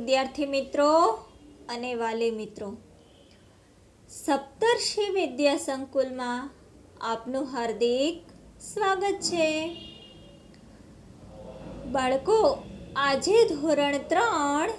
વિદ્યાર્થી મિત્રો અને વાલી મિત્રો, સપ્તર્ષિ વિદ્યા સંકુલમાં આપનું હાર્દિક સ્વાગત છે. બાળકો, આજે ધોરણ 3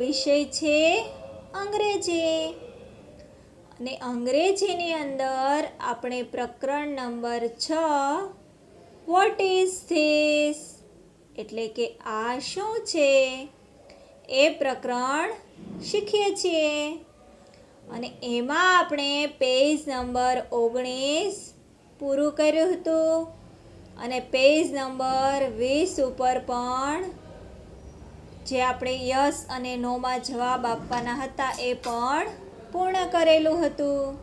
વિષય છે અંગ્રેજી અને અંગ્રેજીની અંદર આપણે પ્રકરણ નંબર 6 વોટ ઇઝ ધીસ એટલે કે આ શું છે એ પ્રકરણ શીખીએ છીએ. અને એમાં આપણે પેજ નંબર 19 પૂરું કર્યું હતું અને પેજ નંબર 20 ઉપર પણ જે આપણે યસ અને નોમાં જવાબ આપવાના હતા એ પણ પૂર્ણ કરેલું હતું.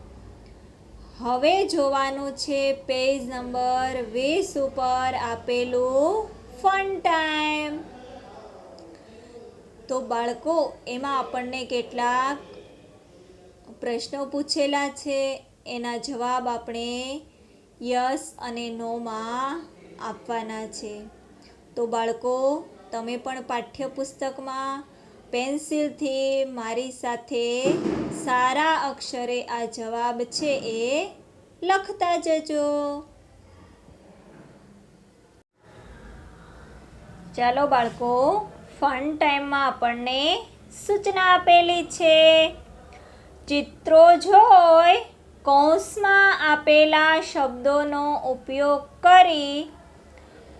હવે જોવાનું છે પેજ નંબર 20 ઉપર આપેલું ફન ટાઈમ. તો બાળકો, એમાં આપણને કેટલાક પ્રશ્નો પૂછેલા છે, એના જવાબ આપણે યસ અને નોમાં આપવાના છે. તો બાળકો, તમે પણ પાઠ્યપુસ્તકમાં પેન્સિલથી મારી સાથે સારા અક્ષરે આ જવાબ છે એ લખતા જજો. ચાલો બાળકો, ફન ટાઈમમાં આપણને સૂચના આપેલી છે. ચિત્રો જોઈ કૌંસમાં આપેલા શબ્દોનો ઉપયોગ કરી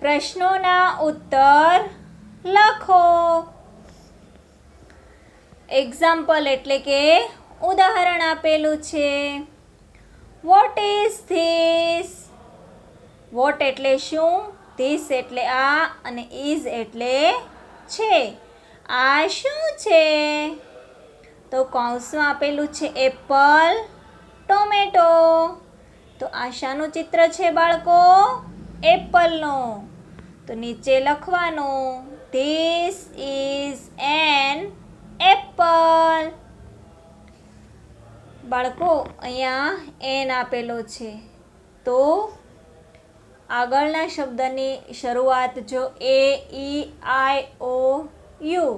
પ્રશ્નોના ઉત્તર લખો. એક્ઝામ્પલ એટલે કે ઉદાહરણ આપેલું છે. What is this? વોટ એટલે શું, ધીસ એટલે આ અને ઇઝ એટલે છે. આ શું છે? તો કૌંસમાં આપેલું છે એપલ, ટોમેટો. તો આ શાનું ચિત્ર છે બાળકો? એપલનું. તો નીચે લખવાનું ધીસ ઇઝ એન એપલ. બાળકો, અહીંયા એન આપેલો છે, તો આગળના શબ્દની શરૂઆત જો એ, ઈ, આઈ, ઓ, યુ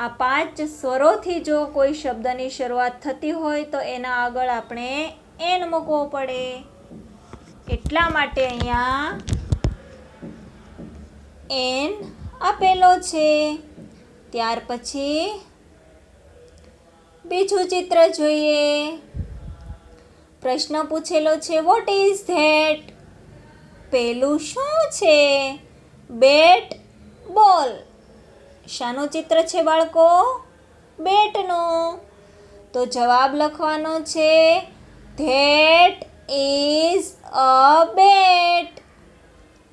આ 5 સ્વરોથી જો કોઈ શબ્દની શરૂઆત થતી હોય તો એના આગળ આપણે એન મૂકવો પડે. એટલા માટે અહીંયા એન આપેલો છે. ત્યાર પછી બીજું ચિત્ર જોઈએ. પ્રશ્ન પૂછેલો છે વોટ ઇઝ ધેટ? પેલું શું છે? બેટ, બોલ. શાનું ચિત્ર છે બાળકો? બેટનું. તો જવાબ લખવાનો છે ધેટ ઇઝ અ બેટ.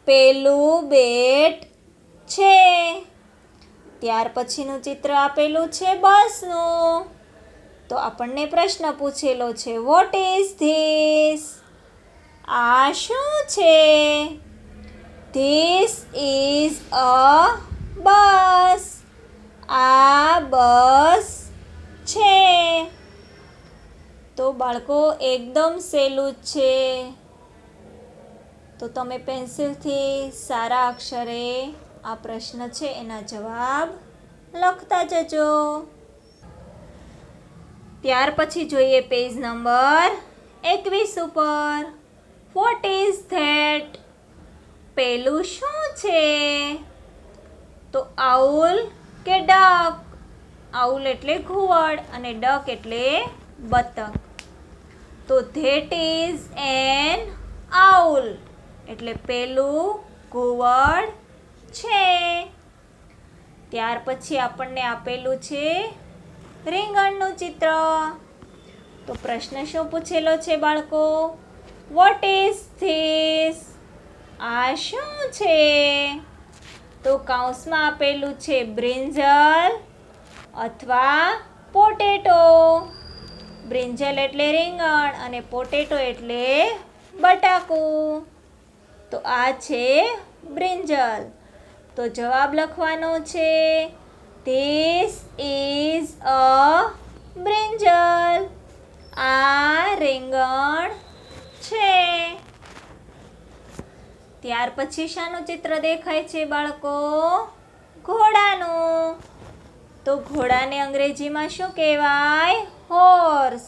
પેલું બેટ છે. ત્યાર પછીનું ચિત્ર આપેલું છે બસનું. તો આપણને પ્રશ્ન પૂછેલો છે વોટ ઇઝ ધીસ? આ શું છે? ધીસ ઇઝ અ બસ. આ બસ છે. તો બાળકો, એકદમ સહેલું જ છે. તો તમે પેન્સિલથી સારા અક્ષરે આ પ્રશ્ન છે એના જવાબ લખતા જજો. ત્યાર પછી જોઈએ પેજ નંબર 21 ઉપર. What is that? પેલું શું છે? તો આઉલ કે ડક? આઉલ એટલે ઘુવડ અને ડક એટલે બતક. તો ધેટ ઇઝ એન આઉલ એટલે પેલું ઘુવડ છે. ત્યાર પછી આપણને આપેલું છે રીંગણનું ચિત્ર. તો પ્રશ્ન શું પૂછેલો છે બાળકો? What is this? આ શું છે? તો કૌંસમાં આપેલું છે બ્રિંજલ અથવા પોટેટો. બ્રિંજલ એટલે રીંગણ અને પોટેટો એટલે બટાકું. તો આ છે બ્રિંજલ. તો જવાબ લખવાનો છે ધીસ ઇઝ અ બ્રિંજલ. આ રીંગણ છે. ત્યાર પછી શાનું ચિત્ર દેખાય છે બાળકો? ઘોડાનું. તો ઘોડાને અંગ્રેજીમાં શું કહેવાય? હોર્સ.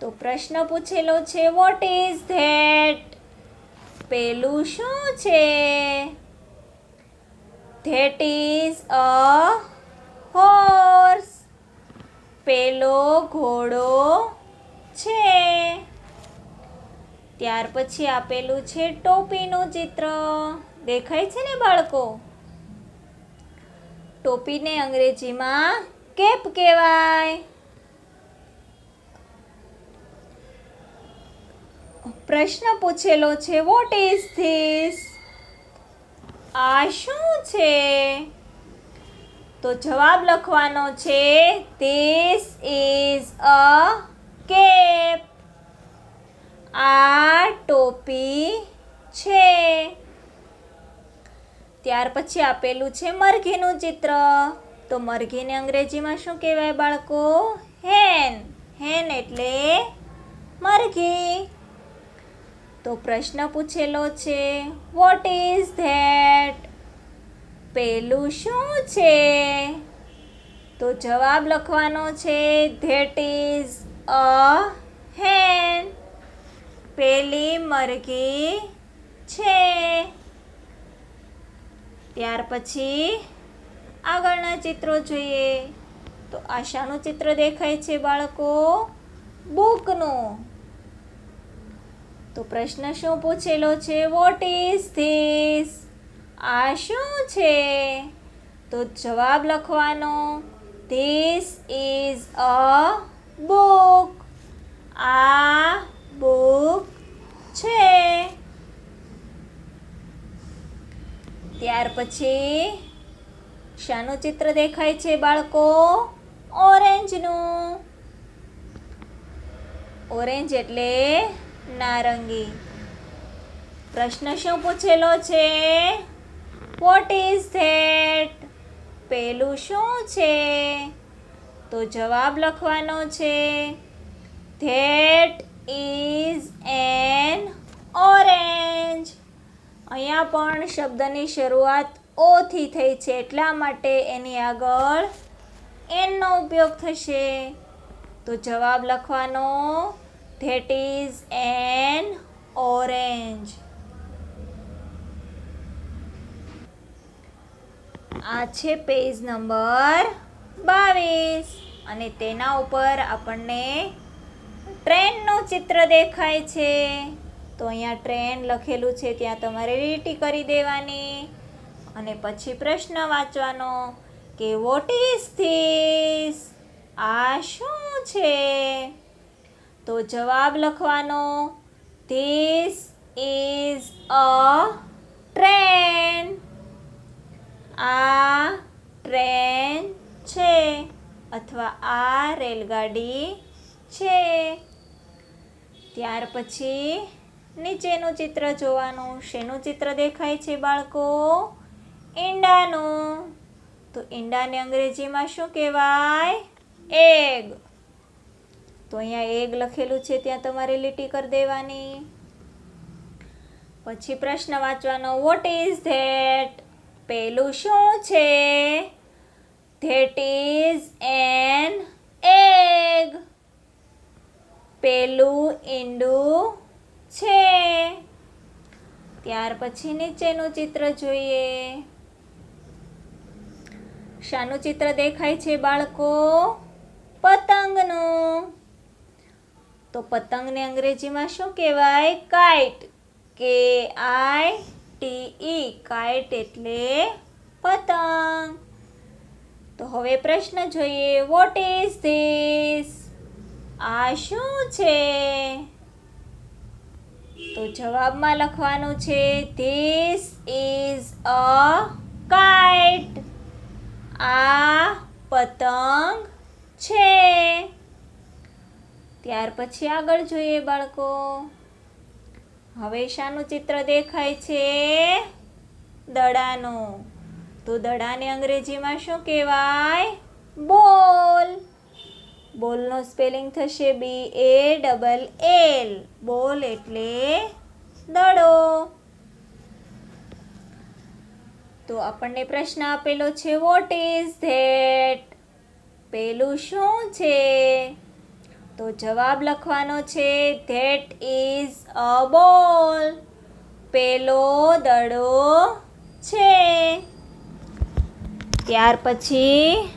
તો પ્રશ્ન પૂછેલો છે વોટ ઇઝ ધેટ? પેલું શું છે? That is a horse. પેલો ઘોડો છે. ત્યાર પછી આપેલું છે ટોપીનું ચિત્ર. દેખાય છે ને બાળકો? ટોપીને અંગ્રેજીમાં કેપ કહેવાય. પ્રશ્ન પૂછેલો છે વોટ ઇઝ ધીસ? આ શું છે? તો જવાબ લખવાનો છે ધીસ ઇઝ અ કેપ. આ ટોપી છે. ત્યાર પછી આપેલું છે મરઘીનું ચિત્ર. તો મરઘીને અંગ્રેજીમાં શું કહેવાય બાળકો? હેન. હેન એટલે મરઘી. તો પ્રશ્ન પૂછેલો છે વોટ ઇઝ ધેટ? પેલું શું છે? તો જવાબ લખવાનો છે ધેટ ઇઝ અ હેન. પેલી મરઘી છે. ત્યાર પછી આગળના ચિત્રો જોઈએ. તો આશાનું ચિત્ર દેખાય છે બાળકો? બુકનું. તો પ્રશ્ન શું પૂછેલો છે વોટ ઇઝ ધીસ? આ શું છે? તો જવાબ લખવાનો ધીસ ઇઝ અ બુક. આ બુક છે. ત્યાર પછી શાનું ચિત્ર દેખાય છે બાળકો? ઓરેન્જનું. ઓરેન્જ એટલે નારંગી. પ્રશ્ન શું પૂછેલો છે વોટ ઇઝ ધેટ? પેલું શું છે? તો જવાબ લખવાનો છે ધેટ ઇઝ એન ઓરેન્જ. અહીંયા પણ શબ્દની શરૂઆત ઓ થી થઈ છે એટલા માટે એની આગળ એનનો ઉપયોગ થશે. તો જવાબ લખવાનો ધેટ ઇઝ એન ઓરેન્જ. આ છે પેજ નંબર 22 અને તેના ઉપર આપણને ટ્રેનનું ચિત્ર દેખાય છે. તો અહીંયા ટ્રેન લખેલું છે ત્યાં તમારે લીટી કરી દેવાની અને પછી પ્રશ્ન વાંચવાનો કે વોટ ઇઝ ધીસ? આ શું છે? તો જવાબ લખવાનો ધીસ ઇઝ અ ટ્રેન. આ ટ્રેન છે અથવા આ રેલગાડી છે. ત્યાર પછી નીચેનું ચિત્ર જોવાનું. શેનું ચિત્ર દેખાય છે બાળકો? ઈંડાનું. તો ઈંડાને અંગ્રેજીમાં શું કહેવાય? એગ. તો અહીંયા એગ લખેલું છે ત્યાં તમારે લીટી કરી દેવાની. પછી પ્રશ્ન વાંચવાનો વોટ ઇઝ ધેટ? પેલું શું છે? That is an egg. પેલું ઈંડું છે. ત્યાર પછી નીચેનું ચિત્ર જોઈએ. શાનું ચિત્ર દેખાય છે બાળકો? પતંગનું. તો પતંગને અંગ્રેજીમાં શું કહેવાય? કાઇટ. KITE. કાઇટ એટલે પતંગ. તો હવે પ્રશ્ન જોઈએ વોટ ઇઝ ધીસ? આ શું છે? તો જવાબમાં લખવાનું છે ધીસ ઇઝ અ કાઇટ. આ પતંગ છે. ત્યાર પછી આગળ જોઈએ બાળકો. હવે શાનું ચિત્ર દેખાય છે? દડાનું. તો દડાને અંગ્રેજીમાં શું કહેવાય? બોલ. બોલનો સ્પેલિંગ થશે BALL. બોલ એટલે દડો. તો આપણને પ્રશ્ન આપેલો છે વોટ ઇઝ ધેટ, પેલું શું છે? તો જવાબ લખવાનો છે ધેટ ઇઝ અ બોલ, પેલો દડો છે. ત્યાર પછી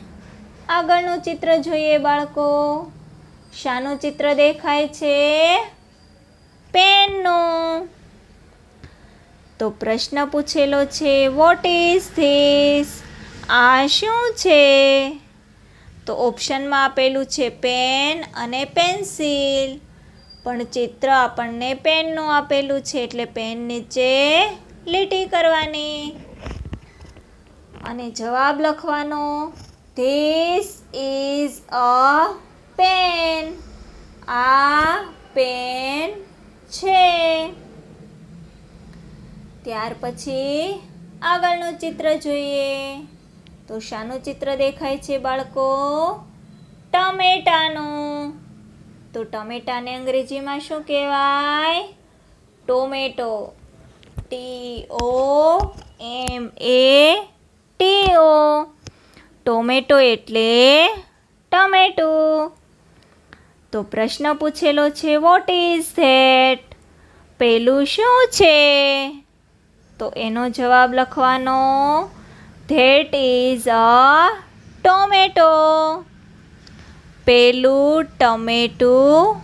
આગળનું ચિત્ર જોઈએ બાળકો. શાનું ચિત્ર દેખાય છે? પેનનું. તો પ્રશ્ન પૂછેલો છે વોટ ઇઝ ધીસ, આ શું છે? તો ઓપ્શનમાં આપેલું છે પેન અને પેન્સિલ, પણ ચિત્ર આપણને પેનનું આપેલું છે એટલે પેન નીચે લીટી કરવાની અને જવાબ લખવાનો ધીસ ઇઝ અ પેન, આ પેન છે. ત્યાર પછી આગળનું ચિત્ર જોઈએ. તો શાનું ચિત્ર દેખાય છે બાળકો? ટમેટાનું. તો ટમેટાને અંગ્રેજીમાં શું કહેવાય? ટોમેટો. TOMATO. ટોમેટો એટલે ટમેટું. તો પ્રશ્ન પૂછેલો છે વોટ ઇઝ ધેટ, પેલું શું છે? તો એનો જવાબ લખવાનો ધેટ ઇઝ અ ટોમેટો, પેલું ટમેટું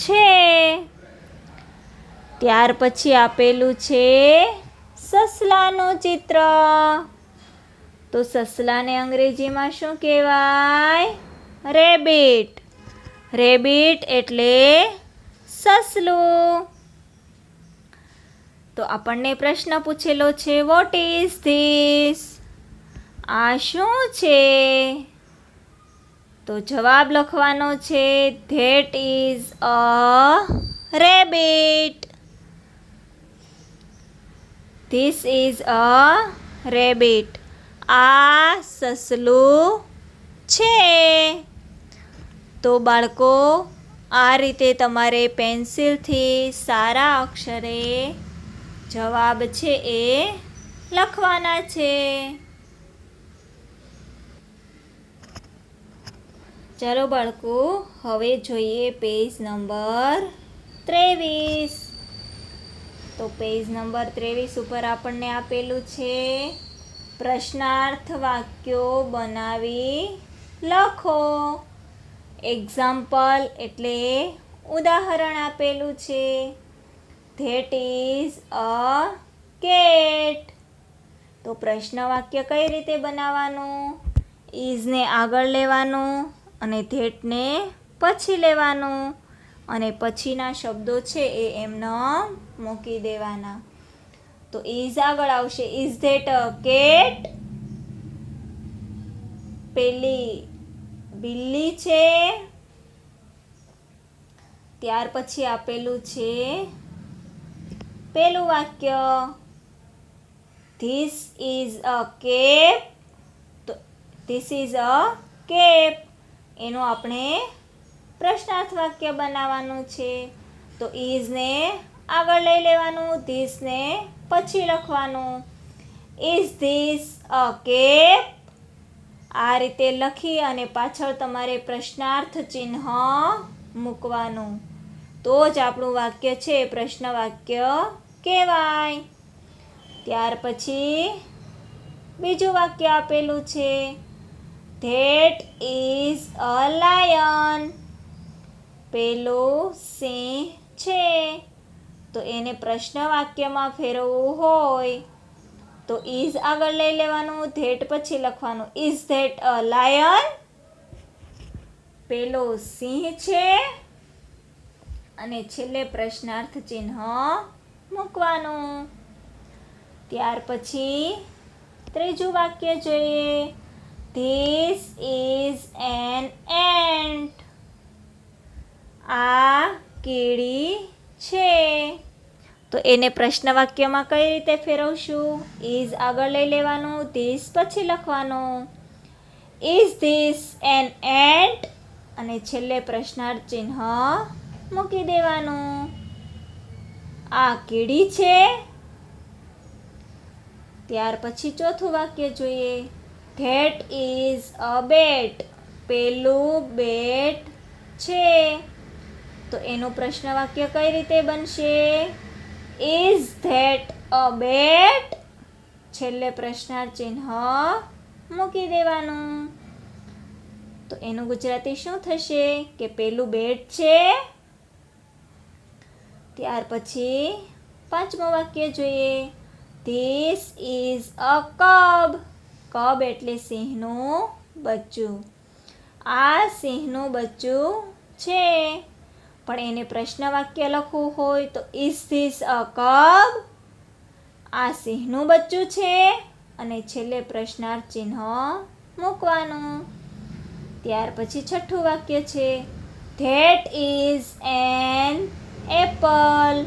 છે. ત્યાર પછી આપેલું છે સસલાનું ચિત્ર. તો સસલાને અંગ્રેજીમાં શું કહેવાય? રેબિટ. રેબિટ એટલે સસલું. તો આપણને પ્રશ્ન પૂછેલો છે વોટ ઇઝ ધીસ, આ શું છે? તો જવાબ લખવાનો છે that is a rabbit, this is a rabbit, આ સસલું છે. તો બાળકો આ રીતે તમારે પેન્સિલથી સારા અક્ષરે જવાબ છે એ લખવાના છે. ચાલો બાળકો હવે જોઈએ પેજ નંબર 23. તો પેજ નંબર 23 ઉપર આપણને આપેલું છે પ્રશ્નાર્થ વાક્યો બનાવી લખો. એક્ઝામ્પલ એટલે ઉદાહરણ આપેલું છે. That is a cat. તો પ્રશ્ન વાક્ય કઈ રીતે બનાવવાનું? ઇઝને આગળ લેવાનું અને ધેટને પછી લેવાનું અને પછીના શબ્દો છે એ એમને મૂકી દેવાના. તો ઇઝ આગળ આવશે ઇઝ ધેટ અ કેટ, પેલી બિલ્લી છે. ત્યાર પછી આપેલું છે પેલું વાક્ય ધીસ ઇઝ અ કેપ. તો ધીસ ઇઝ અ કેપ એનું આપણે પ્રશ્નાર્થ વાક્ય બનાવવાનું છે. તો ઇઝને આગળ લઈ લેવાનું, ધીસને પછી લખવાનું. Is this a cap. આ રીતે લખી અને પાછળ તમારે પ્રશ્નાર્થ ચિહ્ન મૂકવાનું. તો જ આપણું વાક્ય છે પ્રશ્ન વાક્ય કહેવાય. ત્યાર પછી બીજું વાક્ય આપેલું છે ધેટ ઇઝ અ લાયન. પેલું સિંહ છે. તો એને પ્રશ્ન વાક્યમાં ફેરવવું હોય તો ઇઝ આગળ લઈ લેવાનું, ધેટ પછી લખવાનું ઇઝ ધેટ અ લાયન. પેલો સિંહ છે અને છેલ્લે પ્રશ્નાર્થ ચિહ્ન મૂકવાનું. ત્યાર પછી ત્રીજું વાક્ય જોઈએ. This is an ant. આ કીડી છે. તો એને પ્રશ્ન વાક્યમાં કઈ રીતે ફેરવશું? ઇઝ આગળ લઈ લેવાનું, ધીસ પછી લખવાનું. ઇઝ ધીસ એન એન્ટ અને છેલ્લે પ્રશ્નાર્થ ચિહ્ન મૂકી દેવાનું. આ કીડી છે. ત્યાર પછી ચોથું વાક્ય જોઈએ. ધેટ ઇઝ અ બેટ. પેલું બેટ છે. તો એનું પ્રશ્ન વાક્ય કઈ રીતે બનશે? ઇઝ ધેટ અ બેટ? છેલ્લે પ્રશ્નાર્થ ચિહ્ન મૂકી દેવાનું. તો એનું ગુજરાતી શું થશે કે પેલું બેટ છે. ત્યાર પછી પાંચમું વાક્ય જોઈએ. This is a કબ. કબ એટલે સિંહનું બચ્ચું. આ સિંહનું બચ્ચું છે. પણ એને પ્રશ્ન વાક્ય લખવું હોય તો ઇઝ ધીસ અ કબ? આ સિંહનું બચ્ચું છે. અને છેલ્લે પ્રશ્નાર્થ ચિહ્ન મૂકવાનું. ત્યાર પછી છઠ્ઠું વાક્ય છે. That is an apple.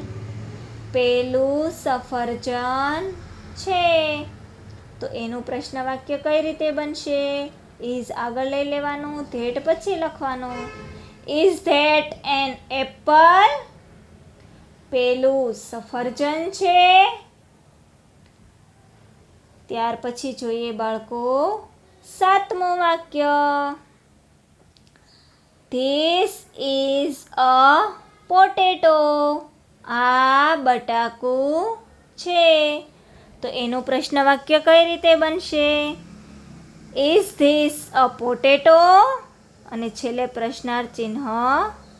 પેલું સફરજન છે. તો એનું પ્રશ્ન વાક્ય કઈ રીતે બનશે? ઇઝ આગળ લઈ લેવાનું, ધેટ પછી લખવાનું. Is that an apple? પેલું સફરજન છે. ત્યાર પછી જોઈએ બાળકો સાતમું વાક્ય. This is a potato. આ બટાકું છે. તો એનું પ્રશ્ન વાક્ય કઈ રીતે બનશે? Is this a potato? અને છેલ્લે પ્રશ્નાર્થ ચિહ્ન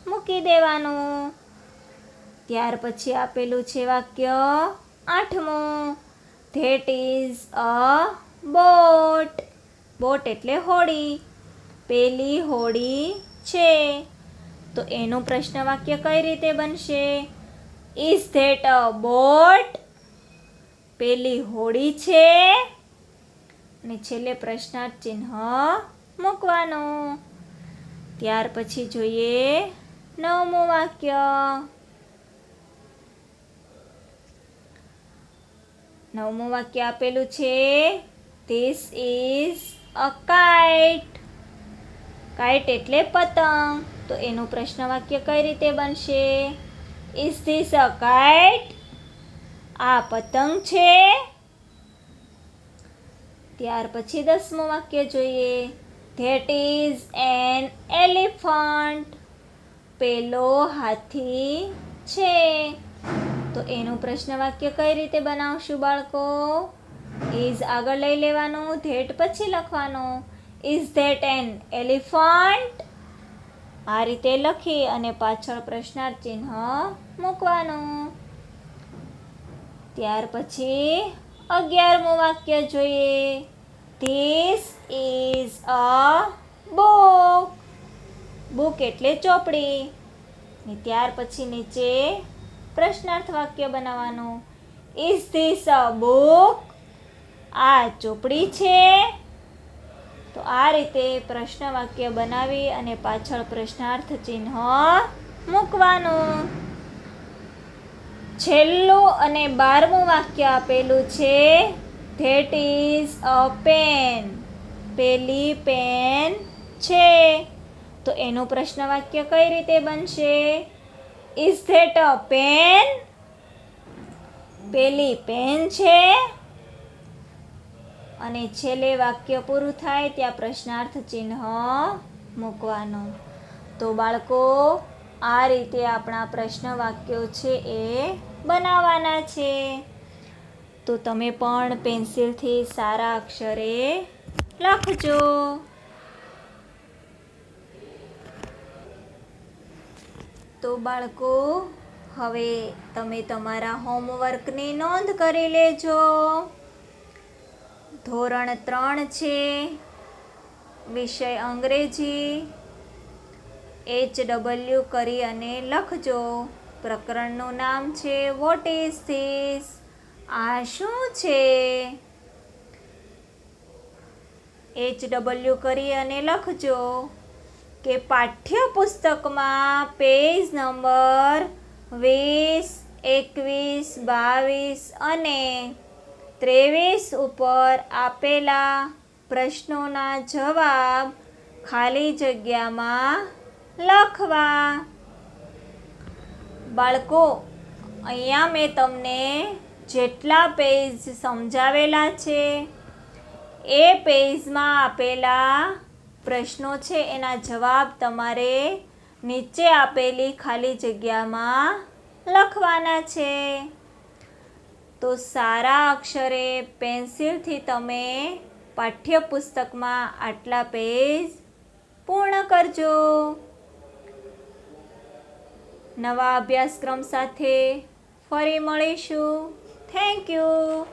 મૂકી દેવાનું. ત્યાર પછી આપેલું છે વાક્ય આઠમું. That is a boat. Boat એટલે હોડી. પેલી હોડી છે. તો એનું પ્રશ્ન વાક્ય કઈ રીતે બનશે? Is that a boat? પેલી હોડી છે. અને છેલ્લે પ્રશ્નાર્થ ચિહ્ન મૂકવાનું. ત્યાર પછી જોઈએ નવમું વાક્ય. નવમું વાક્ય આપેલું છે. This is a kite. Kite એટલે પતંગ. તો એનું પ્રશ્ન વાક્ય કઈ રીતે બનશે? Is this a kite? આ પતંગ છે. ત્યાર પછી 10મું વાક્ય જોઈએ. That is an elephant. પેલો હાથી છે. તો એનું પ્રશ્ન વાક્ય કઈ રીતે બનાવશું બાળકો? ઇઝ આગળ લઈ લેવાનું, ધેટ પછી લખવાનું. Is that an elephant? આ રીતે લખી અને પાછળ પ્રશ્નાર્થ ચિહ્ન મૂકવાનું. ત્યાર પછી 11મું વાક્ય જોઈએ. This is a book. Book એટલે ચોપડી. ને ત્યાર પછી નીચે પ્રશ્નાર્થ વાક્ય બનાવવાનું. Is this a book? આ ચોપડી છે. તો આ રીતે પ્રશ્ન વાક્ય બનાવી અને પાછળ પ્રશ્નાર્થ ચિહ્ન મૂકવાનું. છેલ્લું અને 12મું વાક્ય આપેલું છે. That is a pen. પેલી પેન છે. તો એનું પ્રશ્ન વાક્ય કઈ રીતે બનશે? Is that a pen? પેલી પેન છે. અને છેલ્લે વાક્ય પૂરું થાય ત્યાં પ્રશ્નાર્થ ચિહ્ન મૂકવાનું. તો બાળકો આ રીતે આપણા પ્રશ્ન વાક્યો છે એ બનાવવાના છે. તો તમે પણ પેન્સિલથી સારા અક્ષરે લખજો. તો બાળકો હવે તમે તમારા હોમવર્કની નોંધ કરી લેજો. ધોરણ 3 છે, વિષય અંગ્રેજી. HW કરી અને લખજો. પ્રકરણનું નામ છે વોટ ઇઝ ધીસ? આ શું છે? HW કરી અને લખજો કે પાઠ્યપુસ્તકમાં પેજ નંબર 20, 21, 22 અને 23 ઉપર આપેલા પ્રશ્નોના જવાબ ખાલી જગ્યામાં લખવા. બાળકો અહીંયા મેં તમને જેટલા પેજ સમજાવેલા છે એ પેજમાં આપેલા પ્રશ્નો છે એના જવાબ તમારે નીચે આપેલી ખાલી જગ્યામાં લખવાના છે. તો સારા અક્ષરે પેન્સિલથી તમે પાઠ્યપુસ્તકમાં આટલા પેજ પૂર્ણ કરજો. નવા અભ્યાસક્રમ સાથે ફરી મળીશું. Thank you.